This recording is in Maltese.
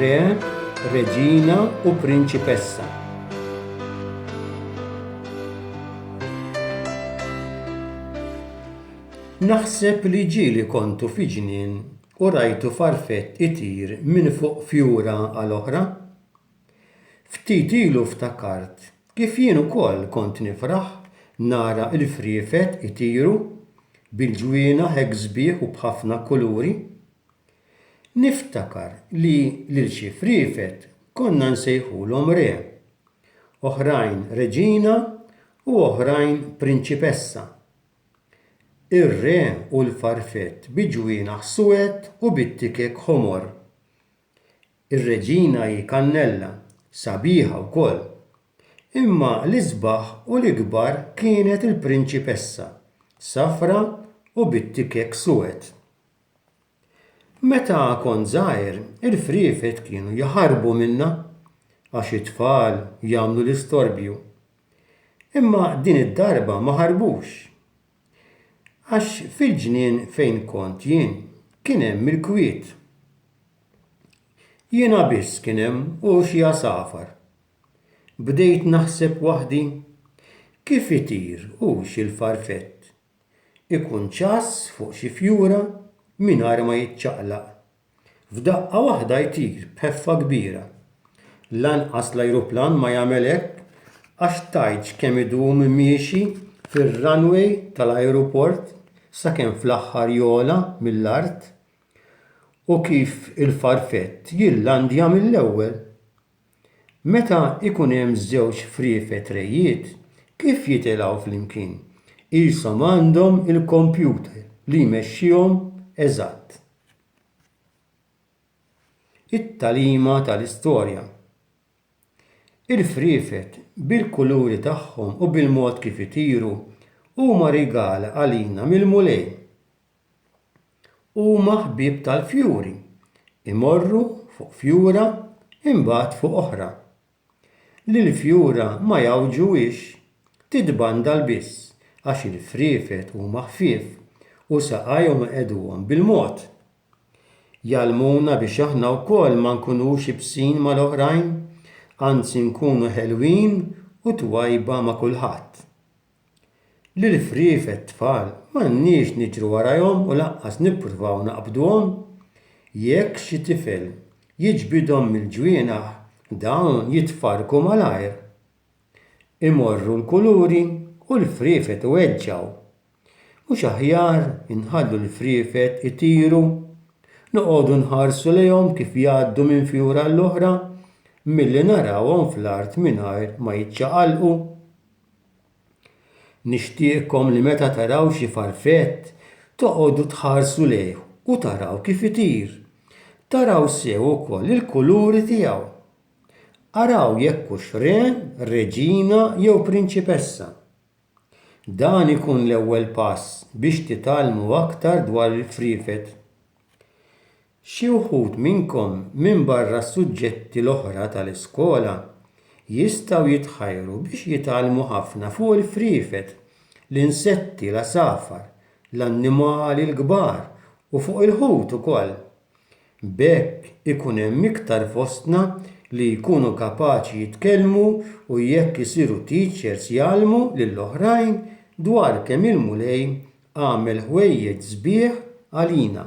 Re, Reġina u Prinċipessa. Naħseb li ġieli kontu fi ġnien u rajtu farfett itir minn fuq fjura għal oħra. Ftit ilu ftakart kif jien ukoll kont nifraħ nara l-frifet itiru bil-ġwiena hekk sbieħ u b'ħafna kuluri. Niftakar li lil xi frifet konna nsejħulhom Re, oħrajn Reġina u oħrajn Prinċipessa. Ir-Re u l-farfett bi ġwienaħ suwed u bit-tikek ħomor. Ir-Reġina hi Kannella, sabiħa wkoll, imma l-isbaħ u l-ikbar kienet il-Prinċipessa, safra u bit-tikek suwed. Meta kont żgħir, il-frifet kienu jaħarbu minnha għax it-tfal jagħmlu l-istorbju. Imma din id-darba ma ħarbux. Għax fil-ġnien fejn kont jien kien hemm il-kwiet. Jiena biss kien hemm u xi għasafar. Bdejt naħseb waħdi kif itir hux il-farfett ikun ċass fuq xi fjura mingħajr ma jiċċaqlaq. F'daqqa waħda jtir b'ħeffa kbira. Lanqas l-ajruplan ma jagħmel hekk għax tgħidx kemm idum miexi fir-runway tal-ajruport sakemm fl-aħħar jola mill-art u kif il-farfett jillandja mill-ewwel. Meta ikun hemm żewġ frifet Rejiet, kif jitilgħu flimkien? Qishom għandhom il-kompjuter li jmexxihom eżatt. It-tagħlima tal-istorja. Il-frifet bil-kuluri tagħhom u bil-mod kif itiru huma rigal għalina mill-mulej. Huma ħbieb tal-fjuri, imorru fuq fjura imbagħad fuq oħra. Lill-fjura ma jawġuhiex, tidbandal biss għax il-frifet huma ħfief u saqajhom qegħduhom bil-mod. Jgħallmuna biex aħna wkoll ma nkunux ibsin mal-oħrajn, anzi nkunu ħelwin u twajba ma' kulħadd. Lill-frifet tfal m'għandniex niġru warahom u lanqas nippruvaw naqbduhom. Jekk xi tifel jiġbidhom mill-ġwienaħ dawn jitfarku malajr. Imorru l-kuluri u l-frifet iweġġgħu. Mhux aħjar inħallu l-frifet itiru, noqogħdu nħarsu lejhom kif jgħaddu minn fjura l-oħra milli narawhom fl-art mingħajr ma jiċċaqalqu. Nixtieqkom li meta taraw xi farfett toqgħodu tħarsu lejh u taraw kif itir. Taraw sew ukoll il-kuluri tiegħu. Araw jekk hux Re, Reġina jew Prinċipessa. Dan ikun l-ewwel pass biex titgħallmu aktar dwar il-frifet. Xi wħud minnkom minn barra s-suġġetti l-oħra tal-iskola jistgħu jitħajru biex jitgħallmu ħafna fuq il-frifet, l-insetti, l-għasafar, l-annimali l-kbar u fuq il-ħut ukoll. B'hekk ikun hemm iktar fostna li jkunu kapaċi jitkellmu u jekk isiru teachers jgħallmu lill-oħrajn dwar kemm il-mulej għamel ħwejjeġ sbieħ għalina.